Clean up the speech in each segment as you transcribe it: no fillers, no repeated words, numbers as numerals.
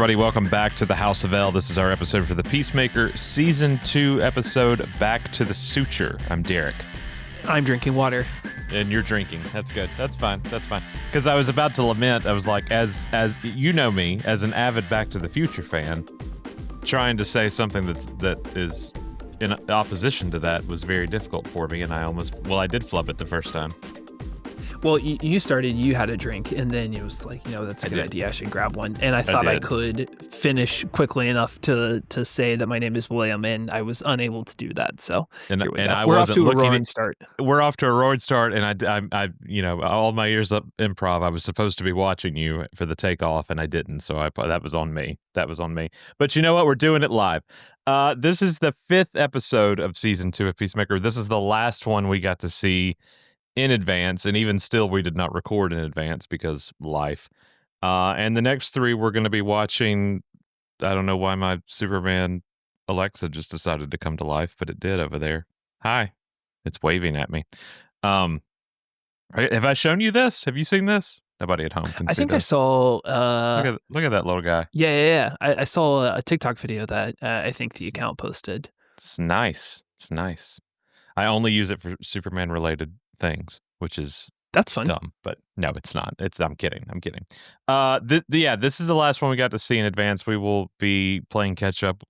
everybody. Welcome back to the House of L. This is our episode for the Peacemaker Season 2 episode, Back to the Suture. I'm Derek. I'm drinking water. And you're drinking. That's good. That's fine. That's fine. Because I was about to lament. I was like, as you know me, as an avid Back to the Future fan, trying to say something that is in opposition to that was very difficult for me, and I did flub it the first time. Well, you had a drink, and then it was like, that's a good idea. I should grab one. And I thought I could finish quickly enough to say that my name is William, and I was unable to do that. So we're off to a roaring start. We're off to a roaring start, and I all my years up improv, I was supposed to be watching you for the takeoff, and I didn't. So that was on me. That was on me. But you know what? We're doing it live. This is the 5th episode of Season 2 of Peacemaker. This is the last one we got to see in advance, and even still we did not record in advance because life. And the next 3 we're going to be watching. I don't know why my Superman Alexa just decided to come to life, but it did over there. Hi. It's waving at me. Have I shown you this? Have you seen this? Nobody at home can see I think this. I saw look at that little guy. Yeah. I saw a TikTok video that I think the account posted. It's nice. I only use it for Superman related things, which is that's fun. Dumb, but no, it's not. I'm kidding. This is the last one we got to see in advance. We will be playing catch up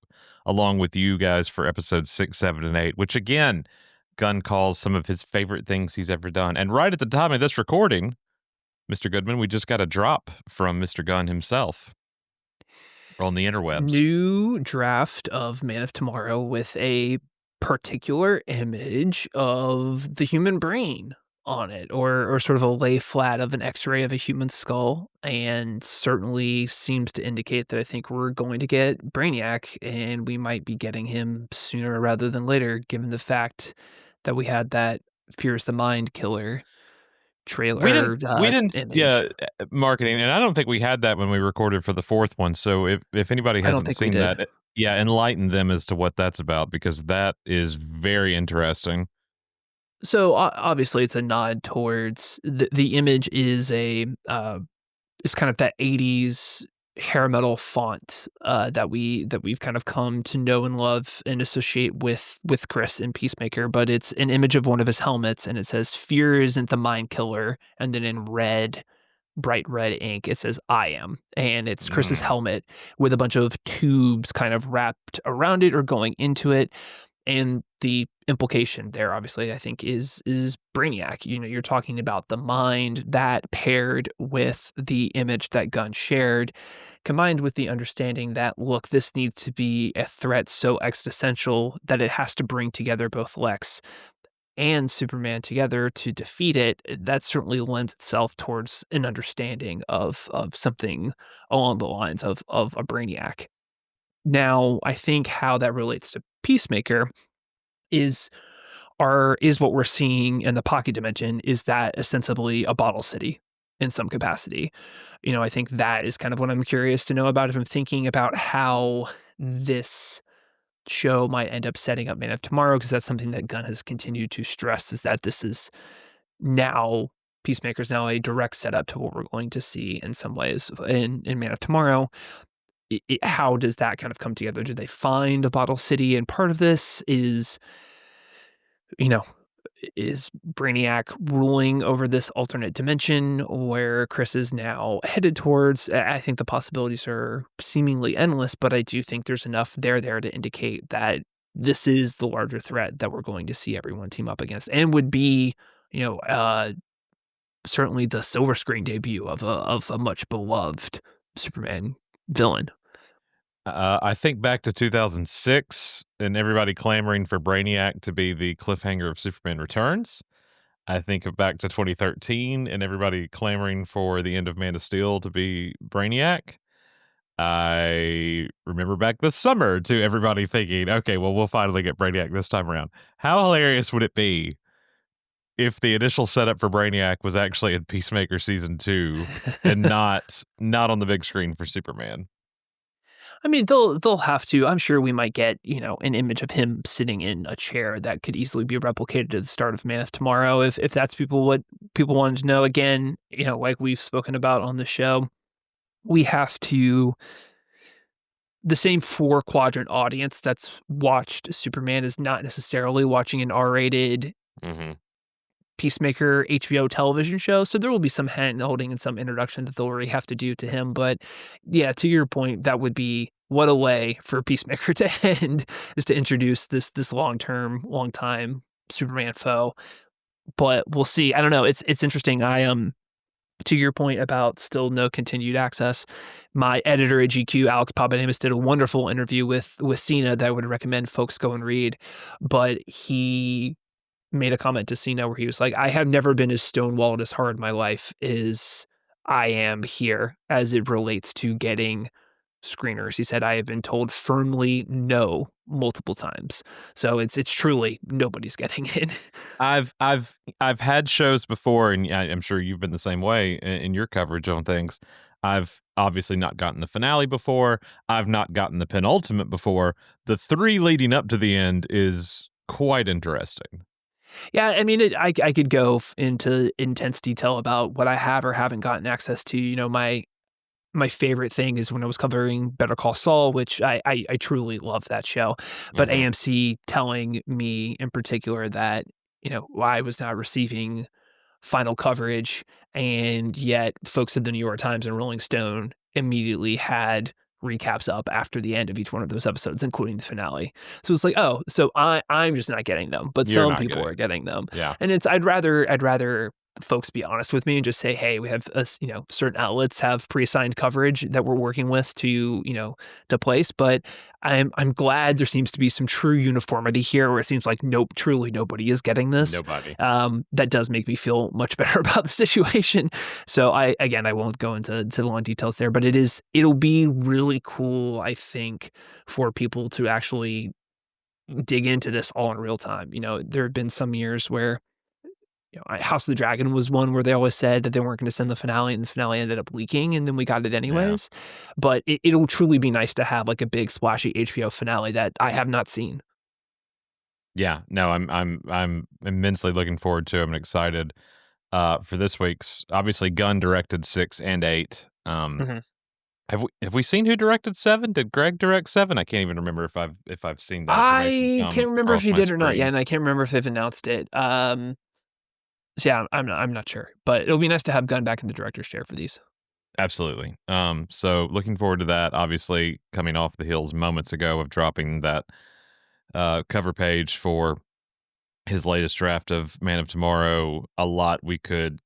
along with you guys for episodes 6, 7, and 8, which again, Gunn calls some of his favorite things he's ever done. And right at the time of this recording, Mr. Goodman, we just got a drop from Mr. Gunn himself on the interwebs. New draft of Man of Tomorrow with a particular image of the human brain on it, or sort of a lay flat of an x-ray of a human skull, and certainly seems to indicate that I think we're going to get Brainiac, and we might be getting him sooner rather than later, given the fact that we had that Fears the Mind Killer trailer. We didn't image. Marketing, and I don't think we had that when we recorded for the 4th one, so if anybody hasn't seen that, enlighten them as to what that's about, because that is very interesting. So obviously it's a nod towards the image is it's kind of that 80s hair metal font that we've kind of come to know and love and associate with Chris in Peacemaker, but it's an image of one of his helmets, and it says "Fear isn't the mind killer," and then in bright red ink it says "I am," and it's Chris's helmet with a bunch of tubes kind of wrapped around it or going into it. And the implication there, obviously, I think is Brainiac. You're talking about the mind that paired with the image that Gunn shared, combined with the understanding that, look, this needs to be a threat so existential that it has to bring together both Lex and Superman together to defeat it. That certainly lends itself towards an understanding of something along the lines of a Brainiac. Now, I think how that relates to Peacemaker is what we're seeing in the Pocket Dimension, is that ostensibly a bottle city in some capacity. I think that is kind of what I'm curious to know about if I'm thinking about how this show might end up setting up Man of Tomorrow, because that's something that Gunn has continued to stress, is that this is now Peacemaker's now a direct setup to what we're going to see in some ways in Man of Tomorrow. How does that kind of come together? Do they find a bottle city? And part of this is Brainiac ruling over this alternate dimension where Chris is now headed towards. I think the possibilities are seemingly endless, but I do think there's enough there to indicate that this is the larger threat that we're going to see everyone team up against, and would be, certainly the silver screen debut of a much beloved Superman villain. I think back to 2006 and everybody clamoring for Brainiac to be the cliffhanger of Superman Returns. I think of back to 2013 and everybody clamoring for the end of Man of Steel to be Brainiac. I remember back this summer to everybody thinking, okay, well, we'll finally get Brainiac this time around. How hilarious would it be if the initial setup for Brainiac was actually in Peacemaker Season 2 and not on the big screen for Superman? I mean, they'll have to. I'm sure we might get, an image of him sitting in a chair that could easily be replicated at the start of Man of Tomorrow, if that's what people wanted to know. Again, like we've spoken about on the show, we have to the same four quadrant audience that's watched Superman is not necessarily watching an R-rated Mhm. Peacemaker HBO television show, so there will be some hand-holding and some introduction that they'll already have to do to him, but yeah, to your point, that would be what a way for Peacemaker to end, is to introduce this long-term, long-time Superman foe, but we'll see. I don't know, it's interesting. To your point about still no continued access, my editor at GQ, Alex Papademos, did a wonderful interview with Cena that I would recommend folks go and read, but he made a comment to Cena where he was like, "I have never been as stonewalled as hard in my life as I am here as it relates to getting screeners." He said, "I have been told firmly no multiple times." So it's truly nobody's getting in. I've had shows before, and I'm sure you've been the same way in your coverage on things. I've obviously not gotten the finale before. I've not gotten the penultimate before. The 3 leading up to the end is quite interesting. Yeah, I mean, I could go into intense detail about what I have or haven't gotten access to. You know, my favorite thing is when I was covering Better Call Saul, which I truly love that show. But Mhm. AMC telling me in particular that, I was not receiving final coverage, and yet folks at the New York Times and Rolling Stone immediately had recaps up after the end of each one of those episodes, including the finale. So it's like, oh, so I'm just not getting them, but You're some not people getting are it. getting them. Yeah. And I'd rather folks be honest with me and just say, hey, we have certain outlets have pre-assigned coverage that we're working with to place. But I'm glad there seems to be some true uniformity here where it seems like nope, truly nobody is getting this. Nobody. That does make me feel much better about the situation. So I won't go into the long details there, but it'll be really cool, I think, for people to actually dig into this all in real time. There have been some years where House of the Dragon was one where they always said that they weren't going to send the finale, and the finale ended up leaking, and then we got it Yeah. anyways. But it'll truly be nice to have like a big splashy HBO finale that I have not seen. Yeah. No, I'm immensely looking forward to it. I'm excited for this week's. Obviously, Gunn directed 6 and 8. Mhm. Have we seen who directed 7? Did Greg direct 7? I can't even remember if I've seen that information I come can't remember if across you my did or not. Yeah, screen. and I can't remember if they've announced it. So yeah, I'm not sure, but it'll be nice to have Gunn back in the director's chair for these. Absolutely. So looking forward to that. Obviously, coming off the heels moments ago of dropping that cover page for his latest draft of Man of Tomorrow, a lot we could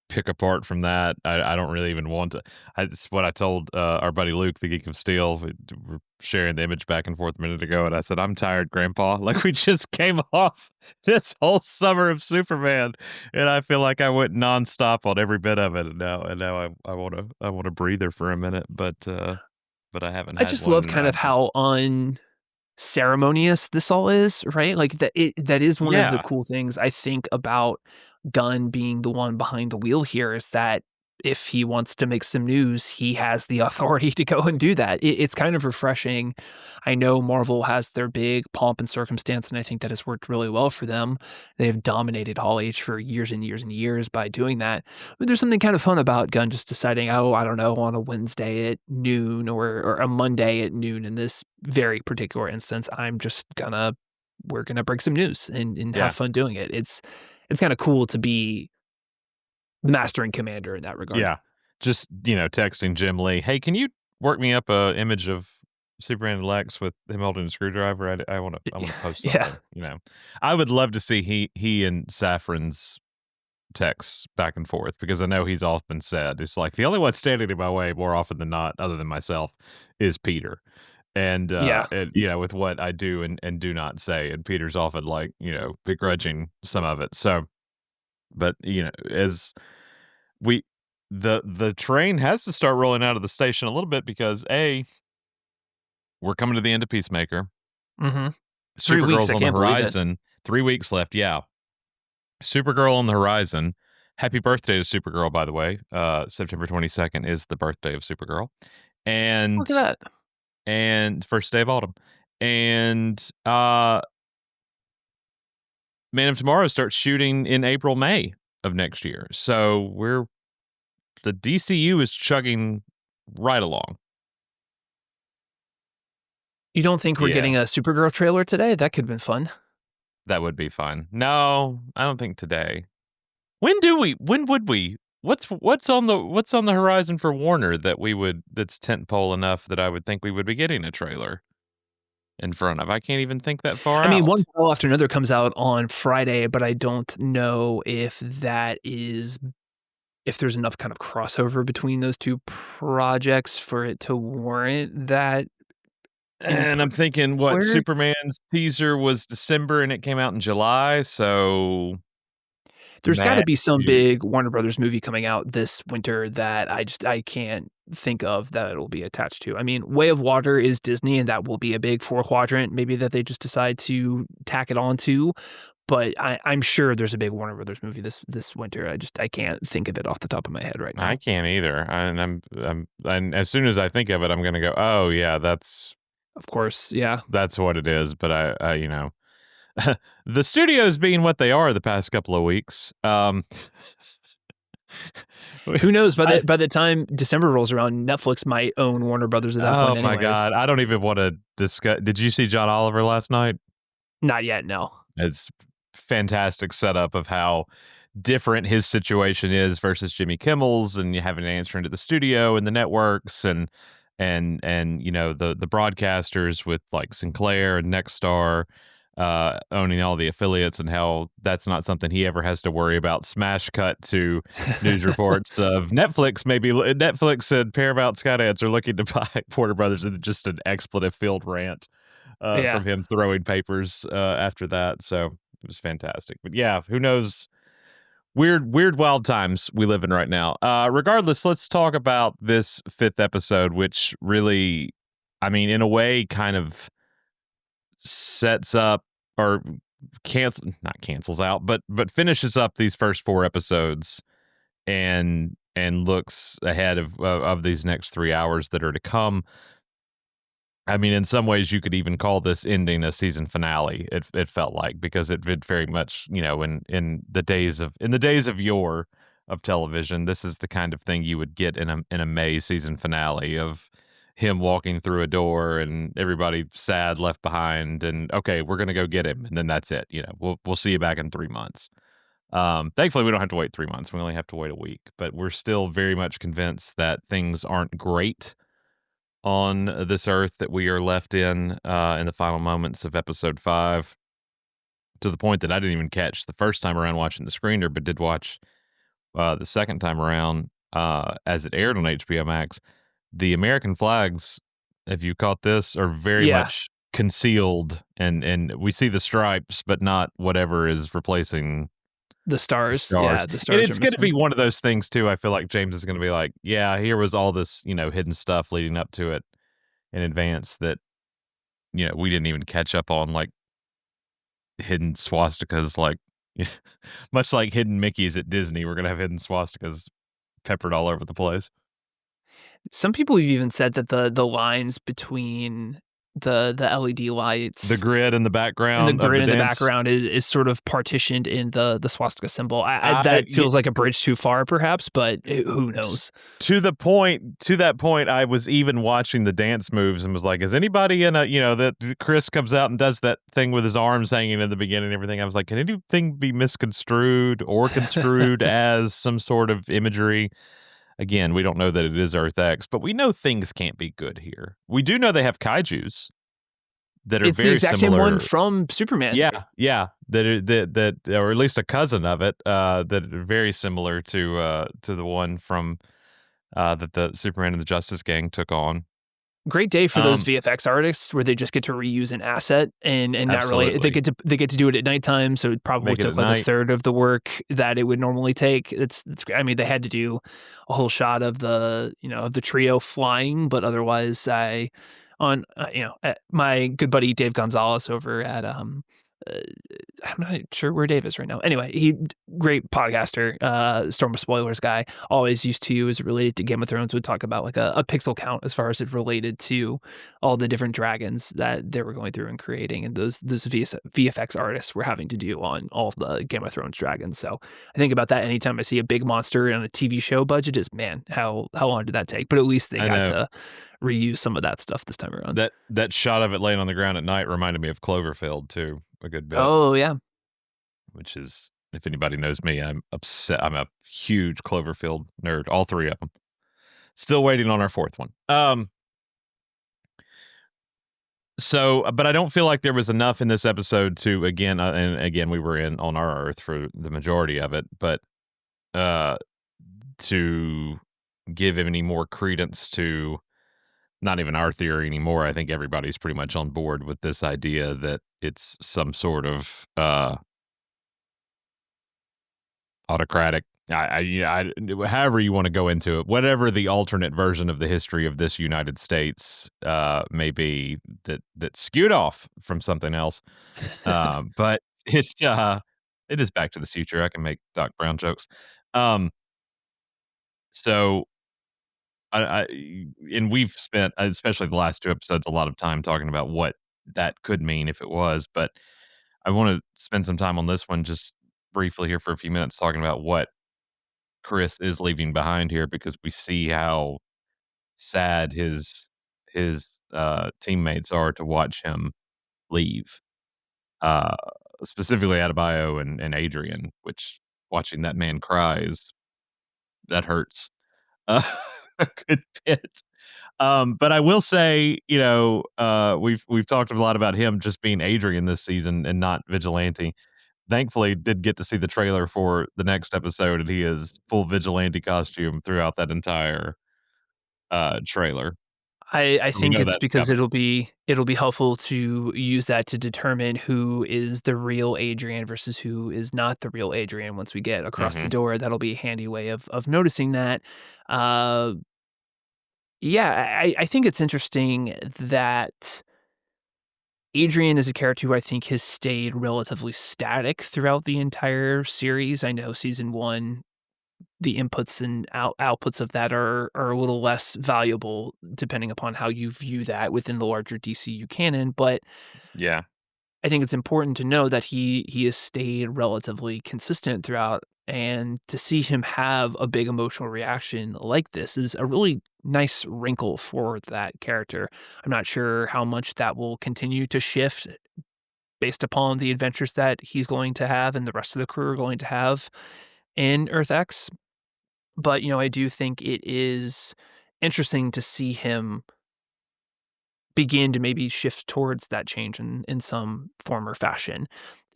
pick apart from that. I don't really even want to. It's what I told our buddy Luke, the Geek of Steel. We're sharing the image back and forth a minute ago, and I said, "I'm tired, Grandpa. Like we just came off this whole summer of Superman, and I feel like I went nonstop on every bit of it. And now I want a breather for a minute, but I haven't I had just one. love And kind I of just how ceremonious this all is, right? Like that is one of the yeah cool things I think about Gunn being the one behind the wheel here is that if he wants to make some news, he has the authority to go and do that. It's kind of refreshing. I know Marvel has their big pomp and circumstance, and I think that has worked really well for them. They've dominated Hall H for years and years and years by doing that. But there's something kind of fun about Gunn just deciding, oh, I don't know, on a Wednesday at noon or a Monday at noon in this very particular instance, we're gonna break some news and have yeah fun doing it. It's kind of cool to be the master and commander in that regard. yeah. Just texting Jim Lee, hey, can you work me up a image of Superman and Lex with him holding a screwdriver? I want to post Yeah. something. I would love to see he and Saffron's texts back and forth because I know he's often said it's like the only one standing in my way more often than not, other than myself, is Peter. Yeah. And with what I do and do not say, and Peter's often like begrudging some of it. So, but as we the train has to start rolling out of the station a little bit because we're coming to the end of Peacemaker. Mhm. 3 weeks, Supergirl's I on the can't believe it. horizon. 3 weeks left. Yeah, Supergirl on the horizon. Happy birthday to Supergirl, by the way. September 22nd is the birthday of Supergirl, Look and at that. first day of autumn, and Man of Tomorrow starts shooting in April, May of next year. So the DCU is chugging right along. You don't think we're Yeah, getting a Supergirl trailer today? That could have been fun. that would be fun. No, I don't think today. When would we? What's on the horizon for Warner that's tentpole enough that I would think we would be getting a trailer in front of? I can't even think that far I mean, one out. show after another comes out on Friday, but I don't know if there's enough kind of crossover between those 2 projects for it to warrant that in And I'm thinking, what, particular. Superman's teaser was December and it came out in July, so There's gotta May. be some big Warner Brothers movie coming out this winter that I can't think of that it'll be attached to. I mean, Way of Water is Disney, and that will be a big 4 quadrant maybe that they just decide to tack it onto, but I'm sure there's a big Warner Brothers movie this winter. I can't think of it off the top of my head right I now. can't either. And as soon as I think of it, I'm gonna go, "Oh, yeah, Of course, yeah. that's what it is," but the studios being what they are the past couple of weeks, Who knows? By I the time December rolls around, Netflix might own Warner Brothers at that oh point my anyways. god, I don't even wanna discuss. Did you see John Oliver last night? Not yet, no. It's fantastic setup of how different his situation is versus Jimmy Kimmel's, and you having to answer into the studio and the networks and the broadcasters with like Sinclair and Nexstar owning all the affiliates, and how that's not something he ever has to worry about. Smash cut to news reports of Netflix and Paramount Skydance are looking to buy Porter Brothers, and just an expletive filled rant Yeah. from him throwing papers after that. So it was fantastic. But yeah, who knows? Weird, wild times we live in right now. Regardless, let's talk about this fifth episode, which really, I mean, in a way, kind of sets up or not cancels out, but finishes up these first four episodes and looks ahead of these next 3 hours that are to come. I mean, in some ways, you could even call this ending a season finale. It felt like, because it very much, in the days of yore of television, this is the kind of thing you would get in a May season finale of him walking through a door and everybody sad, left behind, and okay, we're gonna go get him, and then that's it. We'll see you back in 3 months. Thankfully, we don't have to wait 3 months. We only have to wait a week, but we're still very much convinced that things aren't great on this earth that we are left in the final moments of episode 5, to the point that I didn't even catch the first time around watching the screener, but did watch the second time around as it aired on HBO Max. The American flags, if you caught this, are very Yeah. much concealed, and we see the stripes, but not whatever is replacing The the stars. stars. Yeah, the And stars are it's going to missing. be one of those things too. I feel like James is going to be like, yeah, here was all this, hidden stuff leading up to it in advance that, we didn't even catch up on, like hidden swastikas, like much like hidden Mickeys at Disney. We're going to have hidden swastikas peppered all over the place. Some people have even said that the lines between the LED The lights grid in the and the background of grid the in the dance. background is sort of partitioned in the swastika symbol. I, That feels like a bridge too far, perhaps, but who knows? to that point, I was even watching the dance moves and was like, is anybody in that Chris comes out and does that thing with his arms hanging in the beginning and everything. I was like, can anything be misconstrued or construed as some sort of imagery? Again, we don't know that it is Earth X, but we know things can't be good here. We do know they have kaijus that are It's the very exact same one similar. from Superman. Yeah, that or at least a cousin of it, that are very similar to the one from that the Superman and the Justice Gang took on. Great day for those Um, VFX artists where they just get to reuse an asset and not really Absolutely. they get to do it at nighttime, so it probably Make it took at like a night. third of the work that it would normally take. It's great. I mean, they had to do a whole shot of of the trio flying, but otherwise my good buddy Dave Gonzalez over at uh, I'm not sure where Dave is right now. Anyway, great podcaster, Storm of Spoilers guy. Always used to, as it related to Game of Thrones, would talk about like a pixel count as far as it related to all the different dragons that they were going through and creating, and those VFX artists were having to do on all of the Game of Thrones dragons. So I think about that anytime I see a big monster on a TV show budget. Is man, how long did that take? But at least they I got know. to reuse some of that stuff this time around. That shot of it laying on the ground at night reminded me of Cloverfield too, a good bit, Oh, yeah. which is, if anybody knows me, I'm a huge Cloverfield nerd, all 3 of them. Still waiting on our 4th one. So, but I don't feel like there was enough in this episode to, again, and again, we were on our Earth for the majority of it, but uh, to give any more credence to not even our theory anymore. I think everybody's pretty much on board with this idea that it's some sort of autocratic. However you want to go into it, whatever the alternate version of the history of this United States may be, that skewed off from something else. But it is Back to the Future. I can make Doc Brown jokes. So I and we've spent, especially the last 2 episodes, a lot of time talking about what that could mean if it was. But I want to spend some time on this one, just briefly here for a few minutes, talking about what Chris is leaving behind here, because we see how sad his teammates are to watch him leave. Uh, Specifically Adebayo and Adrian, which, watching that man cry, that hurts uh, a good bit. But I will say, we've talked a lot about him just being Adrian this season and not Vigilante. Thankfully, did get to see the trailer for the next episode, and he is full Vigilante costume throughout that entire trailer. I So we think know it's that's because coming. it'll be helpful to use that to determine who is the real Adrian versus who is not the real Adrian once we get across the Hmm. door. That'll be a handy way of noticing that. Uh, yeah, I think it's interesting that Adrian is a character who I think has stayed relatively static throughout the entire series. I know season 1, the inputs and outputs of that are a little less valuable depending upon how you view that within the larger DCU canon, but Yeah. I think it's important to know that he has stayed relatively consistent throughout, and to see him have a big emotional reaction like this is a really nice wrinkle for that character. I'm not sure how much that will continue to shift based upon the adventures that he's going to have and the rest of the crew are going to have in Earth X. But, I do think it is interesting to see him begin to maybe shift towards that change in some form or fashion.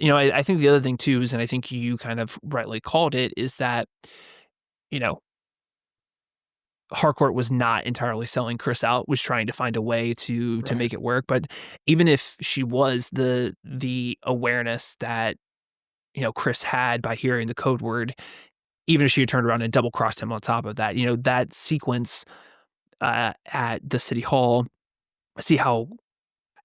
I think the other thing too is, and I think you kind of rightly called it, is that, you know, Harcourt was not entirely selling Chris out, was trying to find a way to Right. make it work. But even if she was, the awareness that, Chris had by hearing the code word, even if she had turned around and double crossed him on top of that, that sequence at the city hall, see how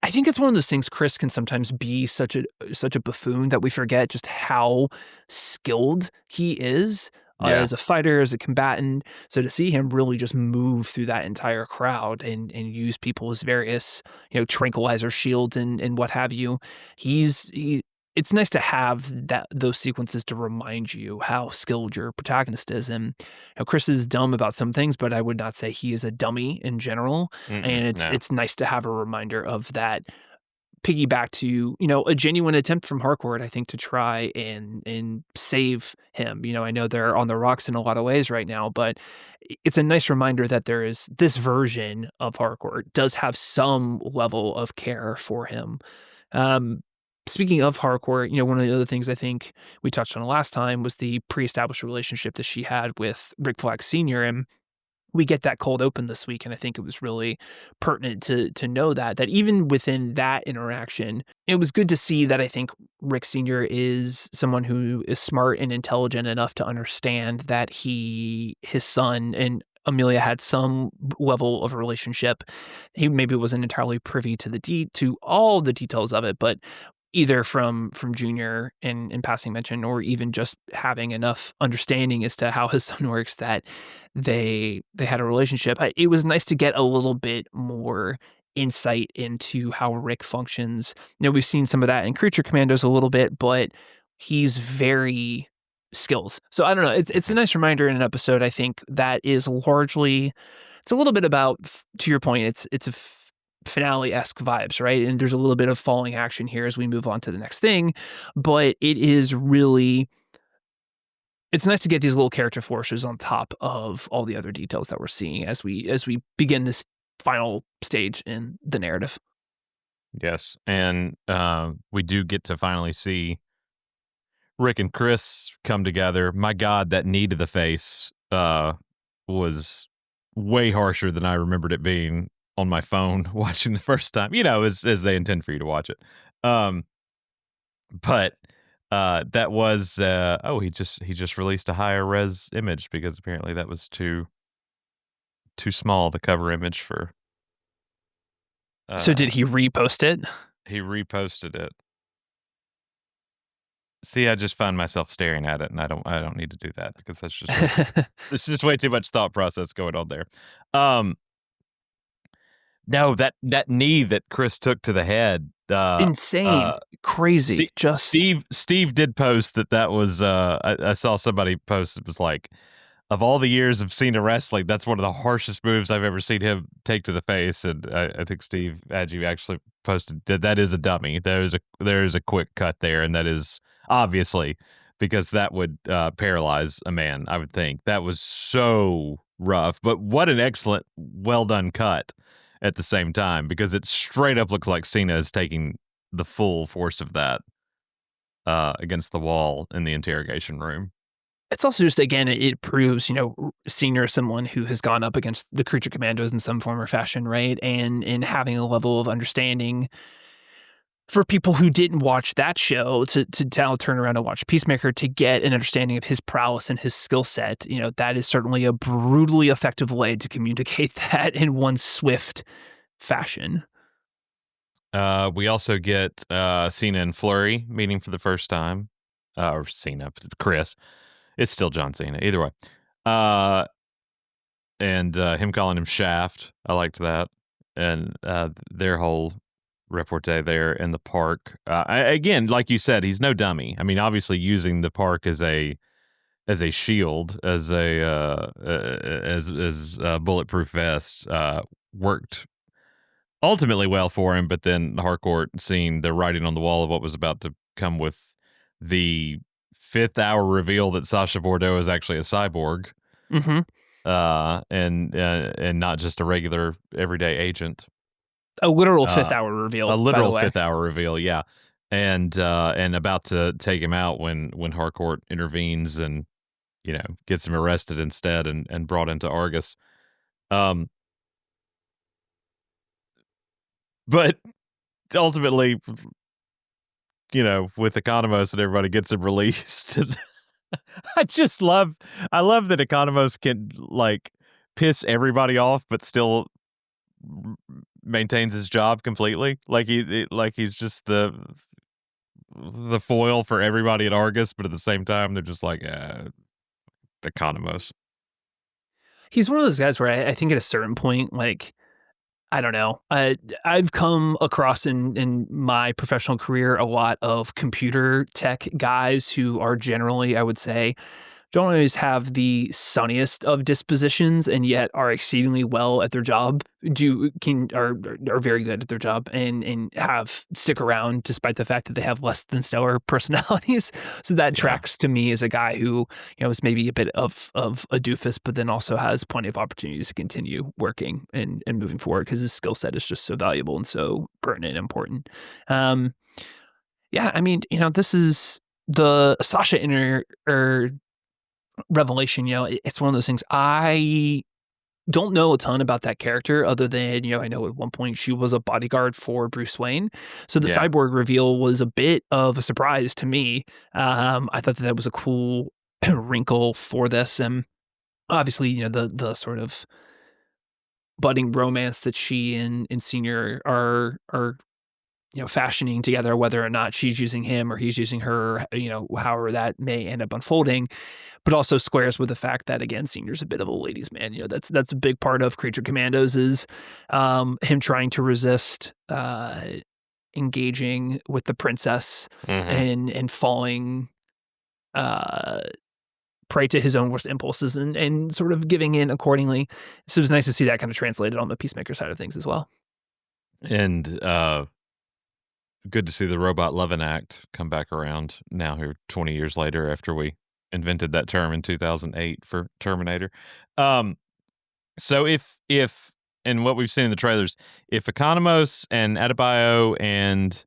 I think it's one of those things. Chris can sometimes be such a buffoon that we forget just how skilled he is, Yeah. as a fighter, as a combatant. So to see him really just move through that entire crowd and use people as various, tranquilizer shields and what have you, it's nice to have those sequences to remind you how skilled your protagonist is. And Chris is dumb about some things, but I would not say he is a dummy in general. Mm-mm, And it's no. it's nice to have a reminder of that, piggyback to, a genuine attempt from Harcourt, I think, to try and save him. I know they're on the rocks in a lot of ways right now, but it's a nice reminder that there is this version of Harcourt does have some level of care for him. Um, Speaking of Harcourt, one of the other things I think we touched on last time was the pre-established relationship that she had with Rick Flag Sr. And we get that cold open this week, and I think it was really pertinent to know that even within that interaction, it was good to see that I think Rick Sr. is someone who is smart and intelligent enough to understand that his son and Amelia had some level of a relationship. He maybe wasn't entirely privy to all the details of it, but either from Junior in passing mention, or even just having enough understanding as to how his son works, that they had a relationship. It was nice to get a little bit more insight into how Rick functions. We've seen some of that in Creature Commandos a little bit, but he's very skills. So I don't know. It's Mhm. a nice reminder in an episode, I think, that is largely it's a little bit about, to your point, it's a finale-esque vibes, right? And there's a little bit of falling action here as we move on to the next thing, but it is really it's nice to get these little character flourishes on top of all the other details that we're seeing as we begin this final stage in the narrative. Yes, and we do get to finally see Rick and Chris come together. My God, that knee to the face was way harsher than I remembered it being on my phone watching the first time. As they intend for you to watch it. Um, but that was he just released a higher res image because apparently that was too small, the cover image for. So uh did he repost it? he reposted it. See, I just find myself staring at it, and I don't need to do that because that's just way there's just way too much thought process going on there. Um, no, that knee that Chris took to the head. Insane, crazy, just Steve did post that was. I saw somebody post, it was like, of all the years of Cena wrestling, that's one of the harshest moves I've ever seen him take to the face. And I think Steve Adju actually posted that is a dummy. There is a quick cut there, and that is obviously because that would paralyze a man. I would think that was so rough, but what an excellent, well done cut at the same time, because it straight up looks like Cena is taking the full force of that against the wall in the interrogation room. it's also just, again, it proves, Senior is someone who has gone up against the Creature Commandos in some form or fashion, right? And having a level of understanding for people who didn't watch that show to now turn around and watch Peacemaker to get an understanding of his prowess and his skill set, that is certainly a brutally effective way to communicate that in one swift fashion. We also get Cena and Flurry meeting for the first time. Or Cena, Chris. It's still John Cena, either way. And him calling him Shaft. I liked that. And their whole repartee there in the park. Again, like you said, he's no dummy. I mean, obviously using the park as a shield, as a bulletproof vest, worked ultimately well for him. But then Harcourt, seeing the writing on the wall of what was about to come with the fifth hour reveal that Sasha Bordeaux is actually a cyborg, Hmm. and not just a regular everyday agent. A literal fifth Uh, hour reveal, a by the literal way. fifth hour reveal, yeah. And about to take him out when Harcourt intervenes and gets him arrested instead and brought into Argus. Um, but ultimately, with Economos and everybody gets him released. I just love that Economos can piss everybody off, but still maintains his job completely. Like he's just the foil for everybody at Argus, but at the same time, they're just like, Economos. He's one of those guys where I think at a certain point, like, I don't know. I've come across in my professional career a lot of computer tech guys who are generally, I would say, don't always have the sunniest of dispositions and yet are exceedingly well at their job, are very good at their job and have stick around despite the fact that they have less than stellar personalities. So that Yeah. tracks to me as a guy who, is maybe a bit of a doofus, but then also has plenty of opportunities to continue working and moving forward because his skill set is just so valuable and so pertinent and important. Um, yeah, I mean, this is the Sasha inner or revelation. It's one of those things. I don't know a ton about that character other than, I know at one point she was a bodyguard for Bruce Wayne. So the Yeah. cyborg reveal was a bit of a surprise to me. I thought that was a cool wrinkle for this. And obviously, the sort of budding romance that she and Senior are fashioning together, whether or not she's using him or he's using her, however that may end up unfolding, but also squares with the fact that, again, Senior's a bit of a ladies' man. That's a big part of Creature Commandos is him trying to resist engaging with the princess Hmm. and falling uh prey to his own worst impulses and sort of giving in accordingly. So it was nice to see that kind of translated on the Peacemaker side of things as well. And good to see the robot loving act come back around now here 20 years later after we invented that term in 2008 for Terminator. Um, so if and what we've seen in the trailers, if Economos and Adebayo and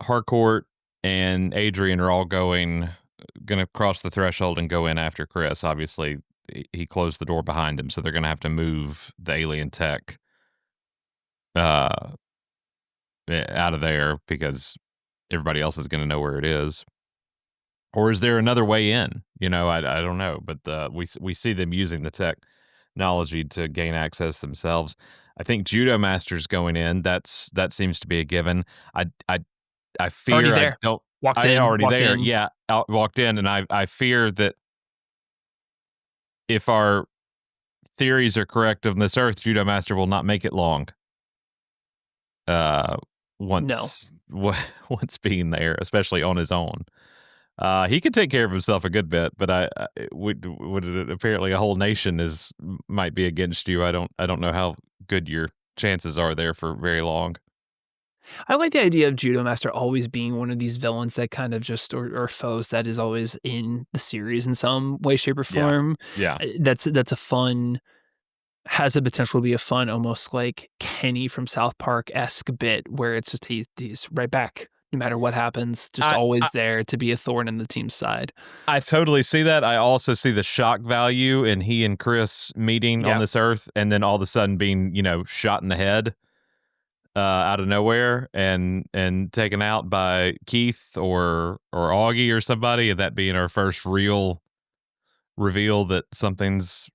Harcourt and Adrian are all gonna cross the threshold and go in after Chris, obviously he closed the door behind him, so they're gonna have to move the alien tech uh out of there because everybody else is gonna know where it is. Or is there another way in? I don't know, but we see them using the technology to gain access themselves. I think Judo Masters going in. That seems to be a given. I I I Already fear I there. don't. Walked I in, already walked there. in. Yeah, out walked in, and I fear that if our theories are correct on this Earth, Judo Master will not make it long. Uh, No. once being there, especially on his own. He could take care of himself a good bit, but I would it, apparently a whole nation might be against you. I don't know how good your chances are there for very long. I like the idea of Judo Master always being one of these villains that kind of just or foes that is always in the series in some way, shape, or Yeah, form. yeah. That's a fun has the potential to be a fun, almost like Kenny from South Park-esque bit where it's just he's right back no matter what happens, just I, I always there to be a thorn in the team's side. I totally see that. I also see the shock value in he and Chris meeting on Yeah. this Earth, and then all of a sudden being shot in the head out of nowhere and taken out by Keith or Augie or somebody, and that being our first real reveal that something's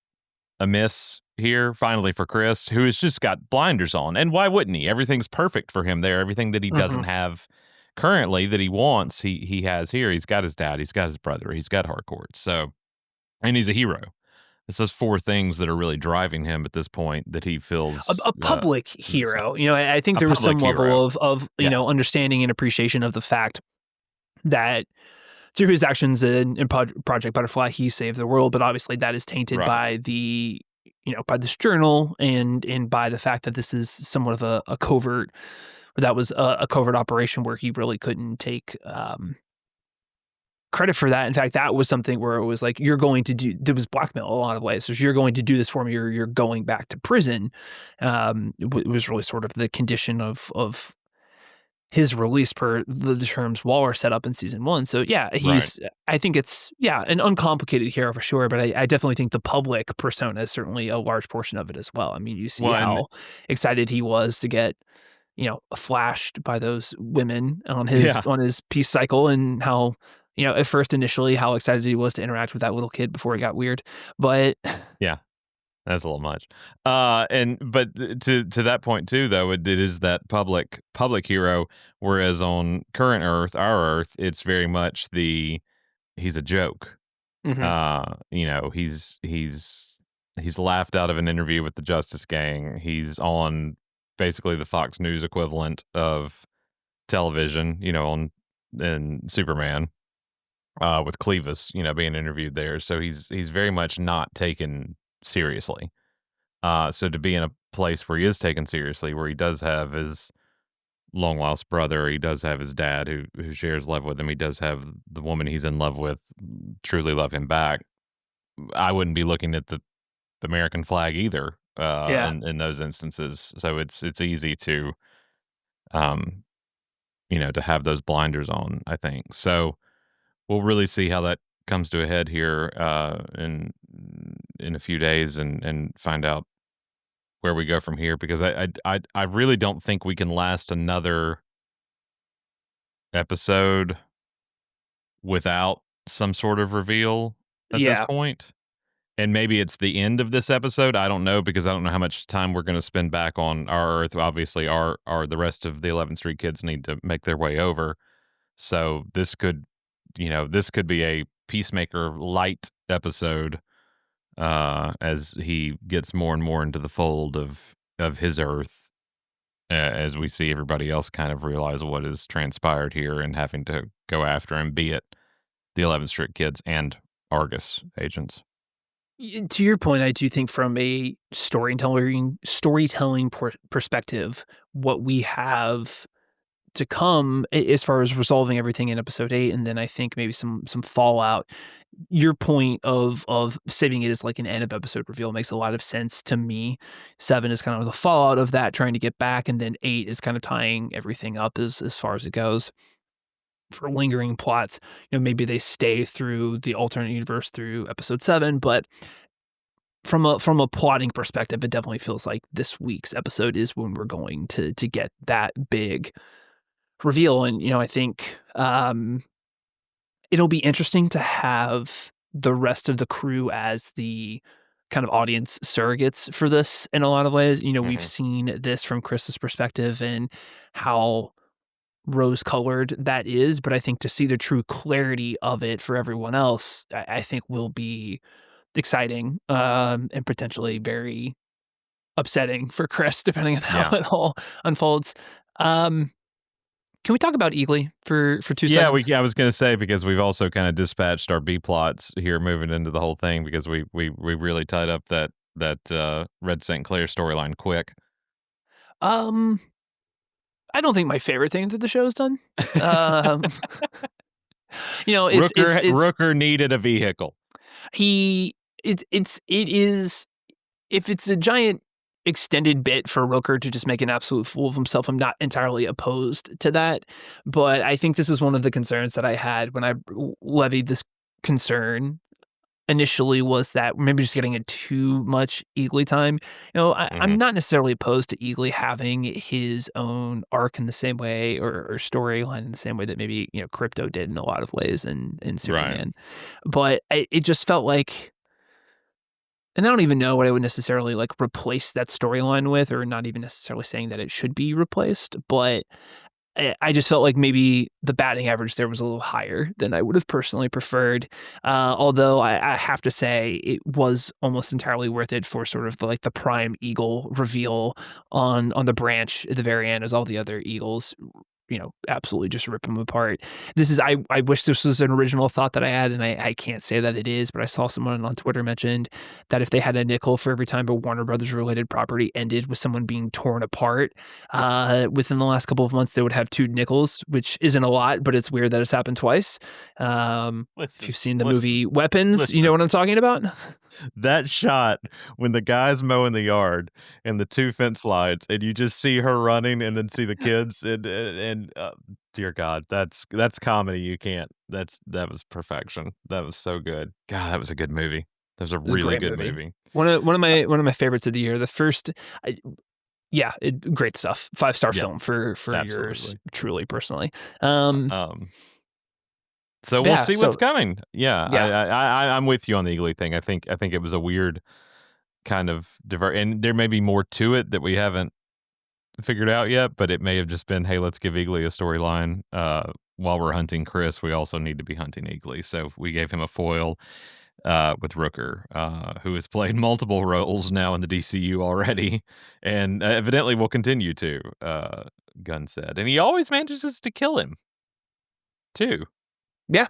amiss here finally for Chris, who has just got blinders on. And why wouldn't he? Everything's perfect for him there. Everything that he Mhm. doesn't have currently that he wants, he has here. He's got his dad, he's got his brother, he's got Harcourt. So, and he's a hero. It's those four things that are really driving him at this point that he feels A public missing. hero. I think A there was public some hero. level of Yeah. understanding and appreciation of the fact that through his actions in Project Butterfly, he saved the world, but obviously that is tainted Right. by by this journal and by the fact that this is somewhat of a covert, or that was a covert operation where he really couldn't take credit for that. In fact, that was something where it was like, you're going to do, there was blackmail a lot of ways. So you're going to do this for me, or you're going back to prison. It was really sort of the condition of his release per the terms Waller set up in season one. So yeah, Right. I think it's, yeah, an uncomplicated hero for sure, but I definitely think the public persona is certainly a large portion of it as well. I mean, you see Well, and how excited he was to get, flashed by those women yeah, on his peace cycle, and how, at first initially how excited he was to interact with that little kid before it got weird. But yeah. That's a little much. And but to that point too, though, it is that public hero. Whereas on current Earth, our Earth, it's very much he's a joke. Mhm. He's laughed out of an interview with the Justice Gang. He's on basically the Fox News equivalent of television. On in Superman with Clevis, being interviewed there. So he's very much not taken seriously. So to be in a place where he is taken seriously, where he does have his long lost brother, he does have his dad who shares love with him, he does have the woman he's in love with truly love him back. I wouldn't be looking at the American flag either Yeah. in those instances. So it's easy to um to have those blinders on, I think. So we'll really see how that comes to a head here in a few days and find out where we go from here, because I really don't think we can last another episode without some sort of reveal at this Yeah. point. And maybe it's the end of this episode. I don't know, because I don't know how much time we're going to spend back on our Earth. Obviously, our the rest of the 11th Street kids need to make their way over. So this could be a Peacemaker light episode as he gets more and more into the fold of his Earth, as we see everybody else kind of realize what has transpired here and having to go after him, be it the 11th Street kids and Argus agents. To your point, I do think from a storytelling perspective, what we have to come as far as resolving everything in episode 8, and then I think maybe some fallout. Your point of saving it as like an end of episode reveal makes a lot of sense to me. 7 is kind of the fallout of that, trying to get back, and then 8 is kind of tying everything up as far as it goes. For lingering plots, maybe they stay through the alternate universe through episode 7, but from a plotting perspective, it definitely feels like this week's episode is when we're going to get that big reveal. And I think it'll be interesting to have the rest of the crew as the kind of audience surrogates for this in a lot of ways. We've Hmm. seen this from Chris's perspective and how rose colored that is, but I think to see the true clarity of it for everyone else, I think will be exciting, and potentially very upsetting for Chris, depending on how Yeah. it all unfolds. Um, can we talk about Eagly for 2 Yeah, seconds? I was gonna say, because we've also kind of dispatched our B plots here, moving into the whole thing, because we really tied up that Red St. Clair storyline quick. Um, I don't think my favorite thing that the show's done. Um, it's Rooker needed a vehicle. he it is if it's a giant extended bit for Rooker to just make an absolute fool of himself, I'm not entirely opposed to that. But I think this is one of the concerns that I had when I levied this concern initially, was that maybe just getting it too much Eagly time. I'm Hmm. not necessarily opposed to Eagly having his own arc in the same way, or storyline in the same way that maybe, Crypto did in a lot of ways in Right. Superman. But it just felt like, and I don't even know what I would necessarily like replace that storyline with, or not even necessarily saying that it should be replaced, but I just felt like maybe the batting average there was a little higher than I would have personally preferred. Although I have to say it was almost entirely worth it for sort of the prime eagle reveal on the branch at the very end, as all the other eagles, absolutely just rip them apart. I wish this was an original thought that I had, and I can't say that it is, but I saw someone on Twitter mentioned that if they had a nickel for every time a Warner Brothers related property ended with someone being torn apart, within the last couple of months, they would have 2 nickels, which isn't a lot, but it's weird that it's happened twice. If Listen, you've seen the listen, movie Weapons, you know listen. what I'm talking about? That shot when the guy's mowing the yard and the 2 fence lines, and you just see her running, and then see the kids, and dear God, that's comedy. You can't. That was perfection. That was so good. God, that was a good movie. That was a It was a really great good movie. movie. Uh, One of my favorites of the year. The first, I, yeah, great stuff. 5-star yeah, film for yours absolutely. truly, personally. Um, Um, so we'll yeah, see what's so coming. Yeah, yeah, I'm with you on the Eagly thing. I think it was a weird kind of divert, and there may be more to it that we haven't figured out yet, but it may have just been, hey, let's give Eagly a storyline. While we're hunting Chris, we also need to be hunting Eagly. So we gave him a foil with Rooker, who has played multiple roles now in the DCU already, and evidently will continue to, Gunn said. And he always manages to kill him, too, yeah,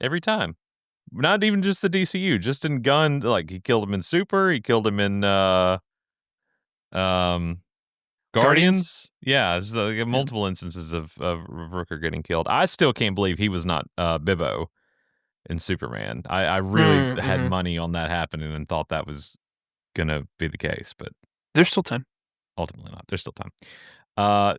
every time. Not even just the DCU, just in Gunn. Like, he killed him in Super, he killed him in um Guardians. Guardians? Yeah, there's, Yeah. multiple instances of Rooker getting killed. I still can't believe he was not, Bibbo in Superman. I really had Mm-hmm. money on that happening and thought that was gonna be the case, but There's still time. ultimately not. There's still time.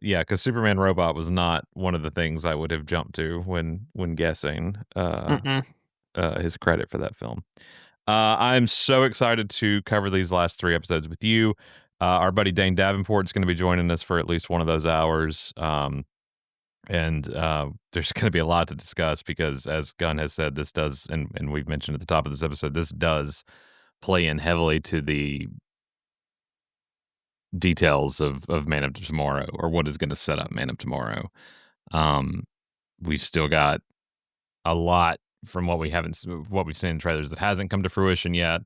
Yeah, because Superman Robot was not one of the things I would have jumped to when guessing, Mm-mm. his credit for that film. I'm so excited to cover these last 3 episodes with you. Our buddy Dane Davenport is gonna be joining us for at least one of those hours. And there's going to be a lot to discuss, because, as Gunn has said, this does, and we've mentioned at the top of this episode, this does play in heavily to the details of Man of Tomorrow, or what is going to set up Man of Tomorrow. Um, we've still got a lot from what we've seen in trailers that hasn't come to fruition yet.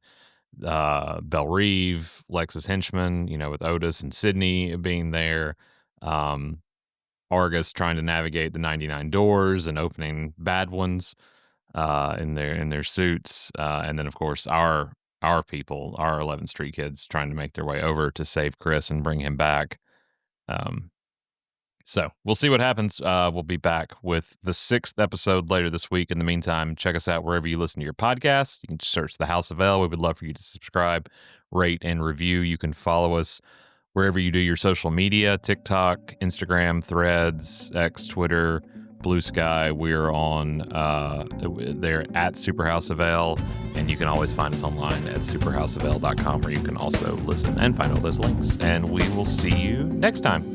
Belle Reeve, Lexus Henchman, with Otis and Sydney being there. Um, Argus trying to navigate the 99 doors and opening bad ones. in their suits, and then of course our people, our 11th Street kids, trying to make their way over to save Chris and bring him back. Um, so we'll see what happens. We'll be back with the 6th episode later this week. In the meantime, check us out wherever you listen to your podcasts. You can search The House of L. We would love for you to subscribe, rate, and review. You can follow us wherever you do your social media: TikTok, Instagram, Threads, X, Twitter, Blue Sky. We're on there at Superhouse of L, and you can always find us online at superhouseofl.com, where you can also listen and find all those links. And we will see you next time.